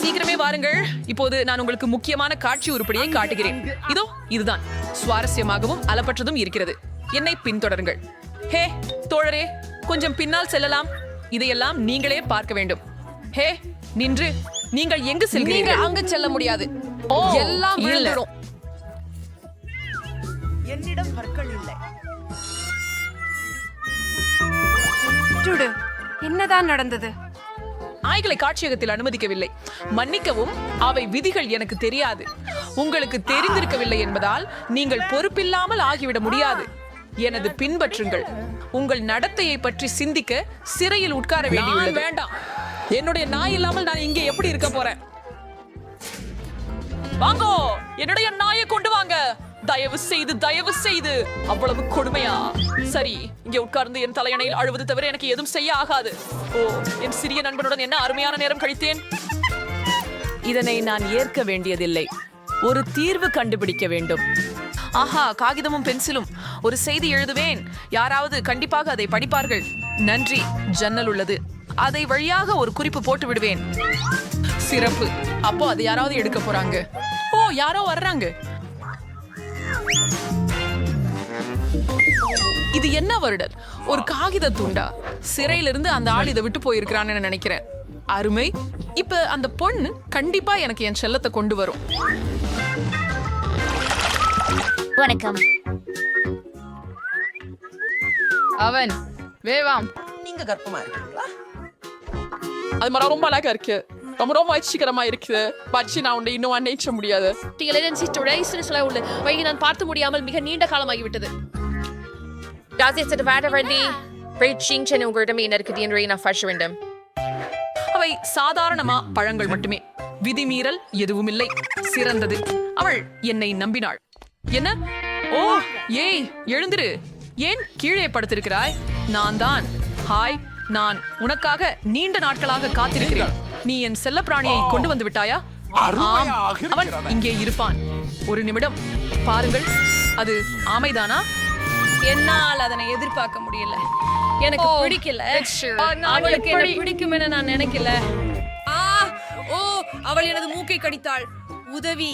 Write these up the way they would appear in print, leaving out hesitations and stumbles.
சீக்கிரமே வாருங்கள். இப்போது நான் உங்களுக்கு முக்கியமான காட்சி உருப்படியை காட்டுகிறேன். இதோ இதுதான் சுவாரஸ்யமாகவும் அளப்பற்றதும் இருக்கிறது. என்னை பின்தொடருங்கள். ஹே தோழரே, கொஞ்சம் பின்னால் செல்லலாம். இதையெல்லாம் நீங்களே பார்க்க வேண்டும். ஹே நின்று, நீங்கள் எங்கு செல்கிறீர்கள்? அங்கு செல்ல முடியாது. எல்லாம் விழுந்துடும். என்னிடம் பற்கள் இல்லை. என்னதான் நடந்தது? நாய்களை காட்சியகத்தில் அனுமதிக்கவில்லை. மன்னிக்கவும், அவை விதிகள் எனக்கு தெரியாது. உங்களுக்கு தெரிந்திருக்கவில்லை என்பதால் நீங்கள் பொறுப்பில்லாமல் ஆகிவிட முடியாது. எனது பின்பற்றுங்கள். உங்கள் நடத்தையை பற்றி சிந்திக்க சிறையில் உட்கார வேண்டியுள்ளது. வேண்டாம், என்னுடைய நாய் இல்லாமல் நான் இங்கே எப்படி இருக்க போறேன்? வாங்கோ, என்னுடைய நாயை கொண்டு வாங்க. தயவு செய்து, தயவு செய்து. அவ்வளவு கொடுமையா? சரி, இங்கே உட்கார்ந்து என் தலையணையில் அழுவது தவிர எனக்கு எதுவும் செய்ய ஆகாது. ஓ, என் சிறிய நண்பனுடன் என்ன அருமையான நேரம் கழித்தேன். இதனை நான் ஏற்க வேண்டியதில்லை. ஒரு தீர்வு கண்டுபிடிக்க வேண்டும். ஆஹா, காகிதமும் பென்சிலும். ஒரு செய்தி எழுதுவேன். யாராவது கண்டிப்பாக அதை படிப்பார்கள். நன்றி, ஜன்னல் உள்ளது. அதை வழியாக ஒரு குறிப்பு போட்டு விடுவேன். சிறப்பு. அப்போ அதை யாராவது எடுக்க போறாங்க. ஓ, யாரோ வர்றாங்க. இது என்ன வருடல்? ஒரு காகித துண்டா? சிறையிலிருந்து அந்த ஆள் இதை விட்டு போயிருக்கிறான்னு நினைக்கிறேன். அருமை. இப்ப அந்த பொண்ணு கண்டிப்பா எனக்கு என் செல்லத்தை கொண்டு வரும். வணக்கம். அவன் வேவாம். நீங்க கர்ப்பமா இருக்கீங்களா? அது மாதிரி ரொம்ப அழகா இருக்கு. ரொம்ப வச்சிகரமா இருக்குது. பட்சி நான் உன்னை இன்னும் அன்னைச்ச முடியாது. நான் பார்த்து முடியாமல் மிக நீண்ட காலமாகிவிட்டது. அவை சாதாரணமா பழங்கள் மட்டுமே. விதிமீறல் எதுவும் இல்லை. சிறந்தது. அவள் என்னை நம்பினாள். என்ன? ஓ, ஏய், எழுந்திரு. ஏன் கீழே படுத்திருக்கிறாய்? நான் தான். ஹாய், நான் உனக்காக நீண்ட நாட்களாக காத்திருக்கிறேன். நீ என் செல்ல பிராணியை கொண்டு வந்து விட்டாயா? ஆம், அவன் இங்கே இருப்பான். ஒரு நிமிடம் பாருங்கள். அது ஆமைதானா? என்னால் அதனை எதிர்பார்க்க முடியல. எனக்கு பிடிக்கல. அவளுக்கு என்ன பிடிக்கும் என நான் நினைக்கல. ஓ, அவள் எனது மூக்கை கடித்தாள். உதவி.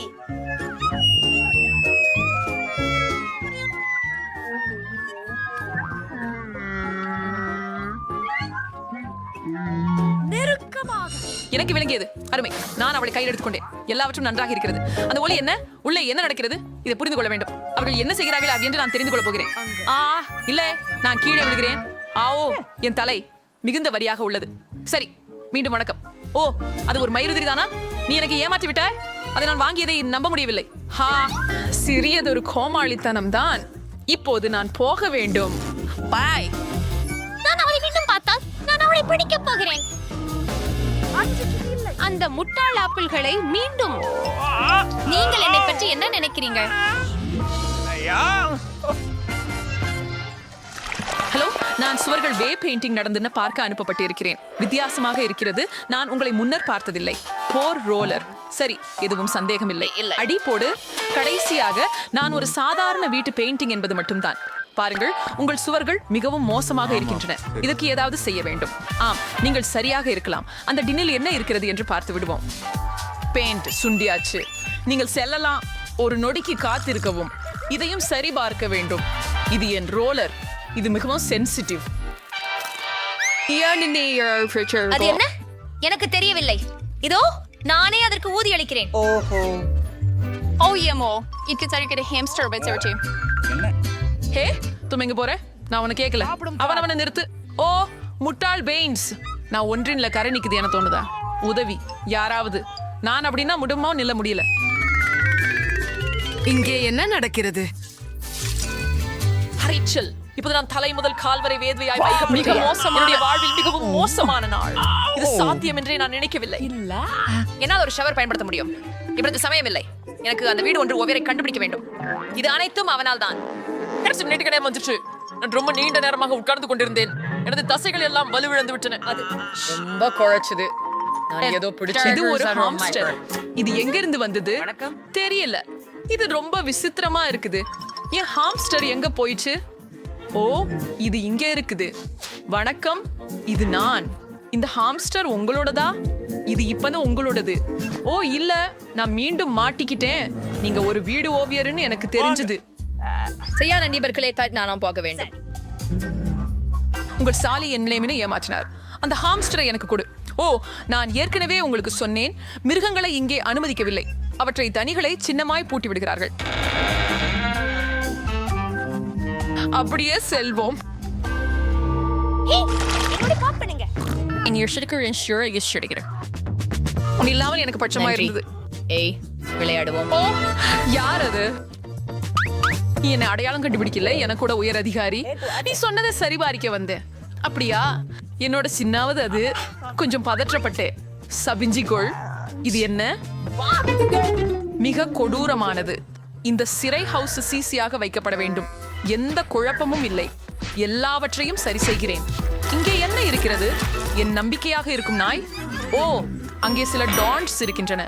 எனக்கு விளங்கியது. அருமை. நான் அவளை கையில் எடுத்துக்கொண்டேன். எல்லாவற்றும் நன்றாக இருக்கிறது. அந்த ஒலி என்ன? உள்ளே என்ன நடக்கிறது? இதை புரிந்து கொள்ள வேண்டும். அவர்கள் என்ன செய்கிறார்கள் என்று நான் தெரிந்து கொள்ள போகிறேன். இல்ல, நான் கீழே விழுகிறேன். ஓ, என் தலை மிகுந்த வரியாக உள்ளது. சரி, மீண்டும் வணக்கம். ஓ, அது ஒரு மயிருதிரி தானா? நீ எனக்கு ஏமாற்றி விட்டாய். அதை நான் வாங்கியதை நம்ப முடியவில்லை. சிறியதொரு கோமாளித்தனம் தான். இப்போது நான் போக வேண்டும். பாய். நான் அவளை மீண்டும் பார்த்தால் நான் அவளை பிடிக்க போகிறேன். அந்த முட்டாள் ஆப்பிள்களை மீண்டும். நீங்கள் என்னை பற்றி என்ன நினைக்கிறீங்க? ஹலோ, நான் சுவர்கள் வே பெயிண்டிங் நடந்துன்னு பார்க்க அனுப்பப்பட்டிருக்கிறேன். வித்தியாசமாக இருக்கிறது. நான் உங்களை முன்னர் பார்த்ததில்லை. போர் ரோலர். சரி, எதுவும் சந்தேகம் இல்லை. அடி போடு. கடைசியாக நான் ஒரு சாதாரண வீட்டு பெயிண்டிங் என்பது மட்டும்தான். பாருங்கள், உங்கள் சுவர்கள் மிகவும் மோசமாக இருக்கின்றன. இதற்கு ஏதாவது செய்ய வேண்டும். ஆம், நீங்கள் சரியாக இருக்கலாம். அந்த டின்னில் என்ன இருக்கிறது என்று பார்த்து விடுவோம். பெயிண்ட் சுண்டியாச்சு. நீங்கள் செல்லலாம். ஒரு நொடிக்கு காத்திருக்கவும். இதையும் சரி பார்க்க வேண்டும். இது என் ரோலர். இது மிகவும் சென்சிட்டிவ். அது என்ன? எனக்கு தெரியவில்லை. இதோ நானே அதற்கு ஊதி அளிக்கிறேன். ஓஹோ. ஹே, தும் எங்க போற? நான் உன்னை கேட்கல. அவனை நிறுத்து. ஓ, முட்டாள் பெயின்ஸ். நான் ஒன்றின்ல கரை நிக்குது என தோணுதா? உதவி யாராவது. நான் அப்படின்னா முடமா நில்ல முடியல. இங்கே என்ன நடக்கிறது? ஹரிச்சல். இப்போது நான் தலை முதல் கால் வரை வேதவையாய் மிக மோசமான வாழ்வில் மிகவும் மோசமான நாள். இது சாத்தியம் என்றே நான் நினைக்கவில்லை. இல்ல, என்னால் ஒரு ஷவர் பயன்படுத்த முடியும். இப்பொழுது சமயம் இல்லை. எனக்கு அந்த வீடு ஒன்று ஒவ்வொரு கண்டுபிடிக்க வேண்டும். இது அனைத்தும் அவனால் தான். வந்துச்சு. நான் ரொம்ப நீண்ட நேரமாக உட்கார்ந்து கொண்டிருந்தேன். எனது தசைகள் எல்லாம் வலுவிழந்து விட்டன. அது ரொம்ப குறைச்சது. இது ஒரு ஹாம்ஸ்டர். இது எங்க இருந்து வந்தது தெரியல. இது ரொம்ப விசித்திரமா இருக்குது. என் ஹாம்ஸ்டர் எங்க போயிடுச்சு? ஓ, இது இங்க இருக்குது. வணக்கம், இது நான். இந்த ஹாம்ஸ்டர் உங்களோடதா? இது இப்பதான் உங்களோடது. ஓ இல்ல, நான் மீண்டும் மாட்டிக்கிட்டேன். நீங்க ஒரு வீடு ஓவியர்னு எனக்கு தெரிஞ்சது. சரியான நண்பர்களே, நானும் போக வேண்டும். உங்கள் சாலி என்னையுமே ஏமாற்றினார். அந்த ஹாம்ஸ்டரை எனக்கு கொடு. ஓ, நான் ஏற்கனவே உங்களுக்கு சொன்னேன், மிருகங்களை இங்கே அனுமதிக்கவில்லை. அவற்றை தனிகளை சின்னமாய் பூட்டி விடுகிறார்கள். அப்படியே செல்வோம். உன் இல்லாமல் எனக்கு பட்சமா இருந்தது. ஏய், விளையாடுவோம். ஓ, யார் அது? நீ என்ன அடையாளம் கண்டுபிடிக்கல. எனக்கு கூட உயர் அதிகாரி. நீ சொன்னதை சரிபாரிக்க வந்தேன். அப்படியா? என்னோட சின்னாவது அது. கொஞ்சம் பதற்றப்பட்டேன். சபிஞ்சிகோள். இது என்ன? மிக கொடூரமானது. இந்த சிறை ஹவுஸ் சிசியாக வைக்கப்பட வேண்டும். எந்த குழப்பமும் இல்லை. எல்லாவற்றையும் சரி செய்கிறேன். இங்கே என்ன இருக்கிறது? என் நம்பிக்கையாக இருக்கும் நாய். ஓ, அங்கே சில டான்ஸ் இருக்கின்றன.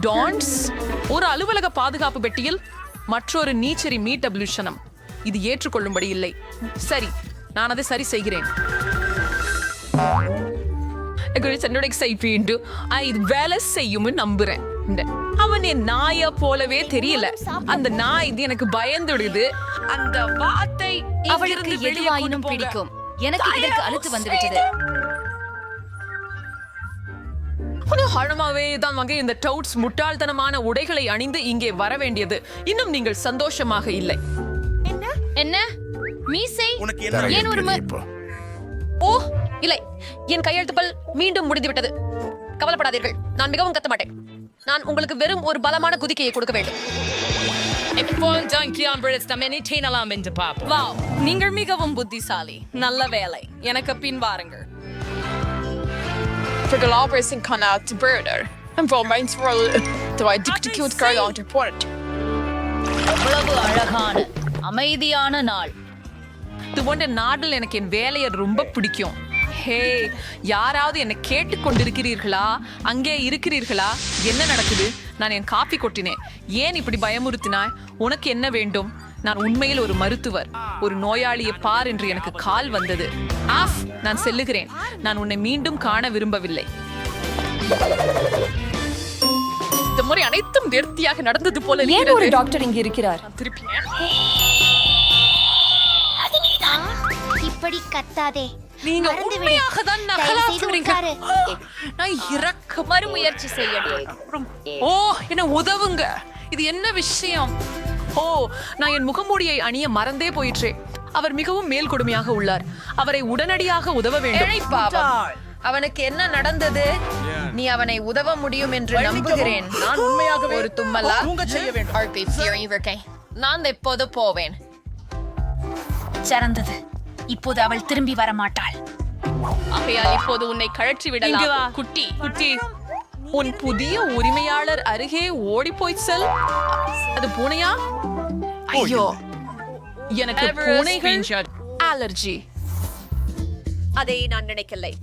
டான்ஸ் ஒரு அலுவலக பாதுகாப்பு பெட்டியில் மற்றொரு நீச்சரி மீட்டபிளுஷனம். இது ஏற்றுக்கொள்ளும்படி இல்லை. சரி, நான் அதை சரி செய்கிறேன். இது வேலை செய்யும் நம்புறேன். அவன் என் நாய போலவே தெரியல. அந்த நாய் இது எனக்கு பயந்துடுது. அந்த வார்த்தை அவளுக்கு எதுவாயினும் பிடிக்கும். எனக்கு இதற்கு அழுத்து வந்துவிட்டது. ஆழமாவே தான் வாங்க. இந்த டவுட்ஸ் முட்டாள்தனமான உடைகளை அணிந்து இங்கே வர வேண்டியது. இன்னும் நீங்கள் சந்தோஷமாக இல்லை. என்ன மீசை? உனக்கு என்ன ஏன் ஒரு ஓ இல்லை, என் கையெழுத்துப்பல் மீண்டும் முடிந்துவிட்டது. கவலைப்படாதீர்கள், நான் மிகவும் கத்த மாட்டேன். நான் உங்களுக்கு வெறும் ஒரு பலமான குதிக்கையை கொடுக்க வேண்டும். வாவ், நீங்கள் மிகவும் புத்திசாலி. நல்ல வேலை. எனக்கு பின் வாருங்கள். För de lagar sin kanal till bröder. En formens roll. Det var duktig cute girl on the port. அவ்வளவு அழகான அமைதியான நாள். இது போன்ற நாட்டில் எனக்கு என் வேலையை ரொம்ப பிடிக்கும். ஹே, யாராவது என்னை கேட்டுக்கொண்டிருக்கிறீர்களா? அங்கே இருக்கிறீர்களா? என்ன நடக்குது? நான் என் காப்பி கொட்டினேன். ஏன் இப்படி பயமுறுத்தினாய்? உனக்கு என்ன வேண்டும்? நான் உண்மையில் ஒரு மருத்துவர். ஒரு நோயாளியை பார் என்று எனக்கு கால் வந்தது. ஆஃப், நான் செல்லுகிறேன். நான் உன்னை மீண்டும் காண விரும்பவில்லை. இந்த முறை அனைத்தும் நேர்த்தியாக நடந்தது போல ஏன் ஒரு டாக்டர் இங்க இருக்கிறார்? திருப்பி இப்படி கத்தாதே. நீங்க உண்மையாக தான் நகலாக்குறீங்க. நான் இறக்க மறுமுயற்சி செய்யட்டும். ஓ, என்ன உதவுங்க. இது என்ன விஷயம்? ஓ, நான் என் முகமூடியை அணிய மறந்தே போயிற்றே. அவர் மிகவும் மேல் கொடுமையாக உள்ளார். அவரை உடனடியாக உதவ வேண்டும். அவனுக்கு என்ன நடந்தது? நீ அவனை உதவ முடியும் என்று நம்புகிறேன். நான் உண்மையாகவே ஒரு தும்மலா தூங்கச் செய்ய வேண்டும். நான் எப்போது போவேன்? சிறந்தது. இப்போது அவள் திரும்பி வர மாட்டாள். ஆகையால் இப்போது உன்னை கழற்றி விடலாம். குட்டி குட்டி, உன் புதிய உரிமையாளர் அருகே ஓடி போய் செல். அது பூனையா? ஐயோ, எனக்கு பூனைகள் அலர்ஜி. அதை நான் நினைக்கலை.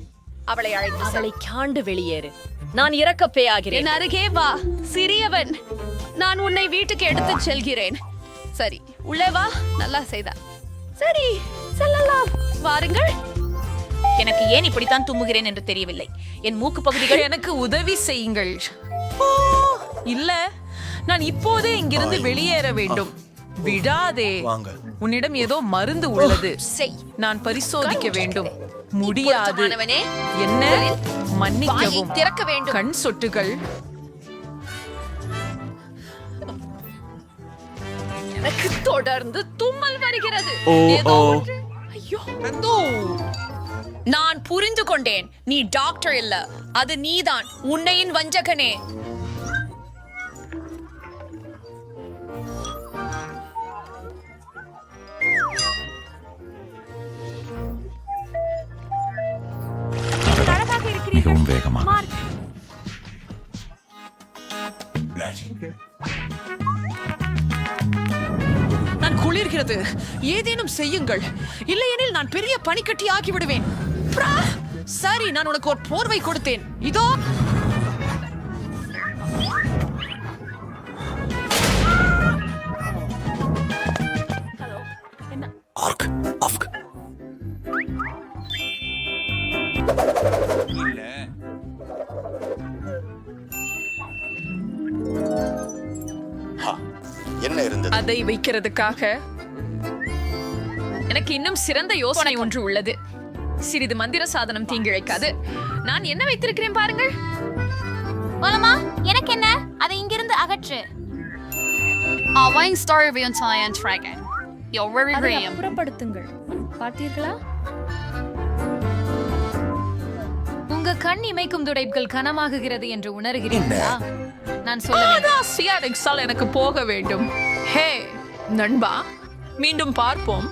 அவளை அழைத்து அவளை காண்டு வெளியேறு. நான் இறக்கப்பே ஆகிறேன். என் அருகே வா, சிறியவன். நான் உன்னை வீட்டுக்கு எடுத்துச் செல்கிறேன். சரி, உள்ளே வா. நல்லா செய்தா. சரி, செல்லலாம். வாருங்கள். எனக்கு ஏன் இப்படித்தான் தும்முகிறேன் என்று தெரியவில்லை. என் மூக்கு பகுதிகள் எனக்கு உதவி செய்யுங்கள். இல்ல, நான் இப்போதே இங்கிருந்து வெளியேற வேண்டும். விடாதே. உன்னிடம் ஏதோ மருந்து உள்ளது. நான் பரிசோதிக்க வேண்டும். முடியாது. என்ன? மன்னிக்கவும். திறக்க வேண்டும். கண் சொட்டுகள். எனக்கு தொடர்ந்து தும்மல் வருகிறது. ஐயோ, நான் புரிந்து கொண்டேன். நீ டாக்டர் இல்ல, அது நீதான். உன்னையின் வஞ்சகனே. மிகவும் வேகமாக. நான் குளிர்கிறது. ஏதேனும் செய்யுங்கள். இல்லையெனில் நான் பெரிய பனிக்கட்டி ஆகி விடுவேன். சரி, நான் உனக்கு ஒரு போர்வை கொடுத்தேன். இதோ. இல்ல போல இருந்தது. அதை வைக்கிறதுக்காக எனக்கு இன்னும் சிறந்த யோசனை ஒன்று உள்ளது. சிறிது மந்திர சாதனம் தீங்கிழைக்காது. நான் என்ன வைத்திருக்கிறேன் பாருங்கள். மாமா எனக்கு என்ன, அதை இங்கிருந்து அகற்று. புறப்படுத்துங்கள். பார்த்தீர்களா? உங்க கண் இமைக்கும் துடைப்புகள் கனமாகுகிறது என்று உணர்கிறீர்களா? நான் சொல்ல சியாடெக்ஸால் எனக்கு போக வேண்டும். ஹே நண்பா, மீண்டும் பார்ப்போம்.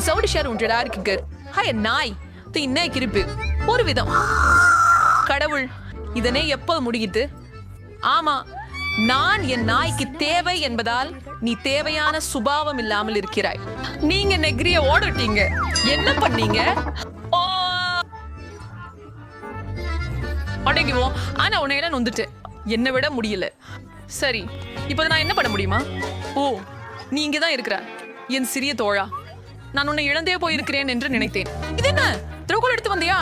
சவுடிஷார் ஒன்றா இருக்குங்க. ஹாய் நாய் தின்ன கிருப்பு ஒரு விதம். கடவுள், இதனை எப்போது முடியுது? ஆமா, நான் என் நாய்க்கு தேவை என்பதால் நீ தேவையான சுபாவம் இல்லாமல் இருக்கிறாய். நீங்க நெக்ரிய ஓடட்டீங்க. என்ன பண்ணீங்க? அடங்கிவோம். ஆனா உன்னையில நொந்துட்டேன். என்னை விட முடியல. சரி, இப்போ நான் என்ன பண்ண முடியுமா? ஓ, நீ இங்கதான் இருக்கிற என் சிறிய தோழா. நான் உன்னை இழந்தே போயிருக்கிறேன் என்று நினைத்தேன். இது என்ன, திறவுகோல் எடுத்து வந்தியா?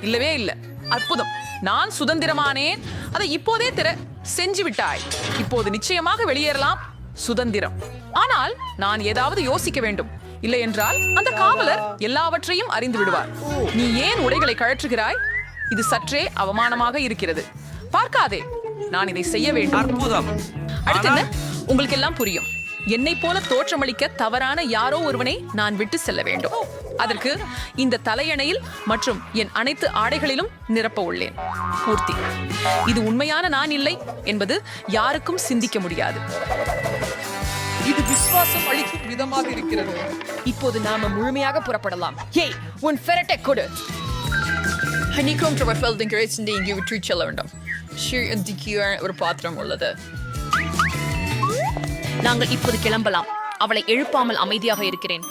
இல்லவே இல்ல. அற்புதம், நான் சுதந்திரமானேன். அதை இப்போதே செஞ்சு விட்டாய். இப்போது நிச்சயமாக வெளியேறலாம். சுதந்திரம். ஆனால் நான் ஏதாவது யோசிக்க வேண்டும். இல்லை என்றால் அந்த காவலர் எல்லாவற்றையும் அறிந்து விடுவார். நீ ஏன் உடைகளை கழற்றுகிறாய்? இது சற்றே அவமானமாக இருக்கிறது. பார்க்காதே, நான் இதை செய்ய வேண்டும். அற்புதம். அடுத்து என்ன? உங்களுக்கு எல்லாம் புரியும். என்னை போல தோற்றமளிக்க தவறான யாரோ ஒருவனை நான் விட்டு செல்ல வேண்டும். அதற்கு இந்த தலையணையில் மற்றும் என் அனைத்து ஆடைகளிலும் நிரப்ப உள்ளேன். பூர்த்தி. இது உண்மையான நான் இல்லை என்பது யாருக்கும் சிந்திக்க முடியாது. இது விசுவாசம் அளிக்கும் விதமாக இருக்கிறது. இப்போது நாம முழுமையாக புறப்படலாம். ஏய், உன் ஃபெரட்டை கொடு. நீக்கும் இங்கே விட்டு செல்ல வேண்டும். ஒரு பாத்திரம் உள்ளது. நாங்கள் இப்போது கிளம்பலாம். அவளை எழுப்பாமல் அமைதியாக இருக்கிறேன்.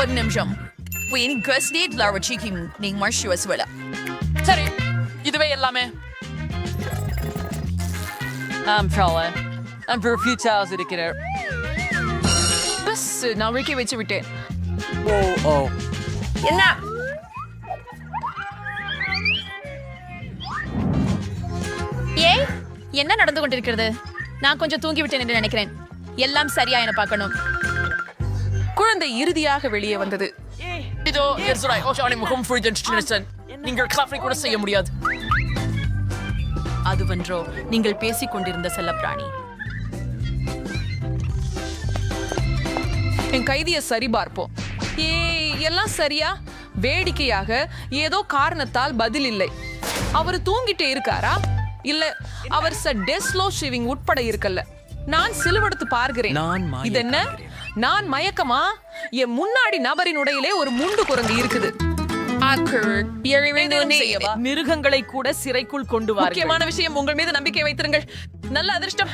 ஒரு நிமிஷம். சரி, இதுவே எல்லாமே. பஸ் நான் உழைக்க வச்சு விட்டேன். என்ன? ஏய், என்ன நடந்து கொண்டிருக்கிறது? நான் கொஞ்சம் தூங்கி விட்டேன் என்று நினைக்கிறேன். எல்லாம் சரியா என பார்க்கணும். குழந்தை இறுதியாக வெளியே வந்தது. இதோ எர்சுராய் ஓஷானி முகம் ஃபுரிஜன். நீங்கள் காஃபி கூட செய்ய முடியாது. அதுவன்றோ நீங்கள் பேசிக் கொண்டிருந்த செல்லப்பிராணி. என் கைதியை சரிபார்ப்போம். எல்லாம் சரியா? வேடிக்கையாக ஏதோ காரணத்தால் பதில் இல்லை. அவர் தூங்கிட்டே இருக்காரா? இல்ல அவர் டெஸ்லோ ஷேவிங் உட்பட இருக்கல்ல. நான் சிலுவெடுத்து பார்க்கிறேன். இது என்ன? நான் மயக்கமா? என் முன்னாடி நபரின் உடையிலே ஒரு முண்டு குரங்கு இருக்குது. மிருகங்களை கூட சிறைக்குள் கொண்டு வா. முக்கியமான விஷயம், உங்கள் மீது நம்பிக்கை வைத்திருங்கள். நல்ல அதிர்ஷ்டம்.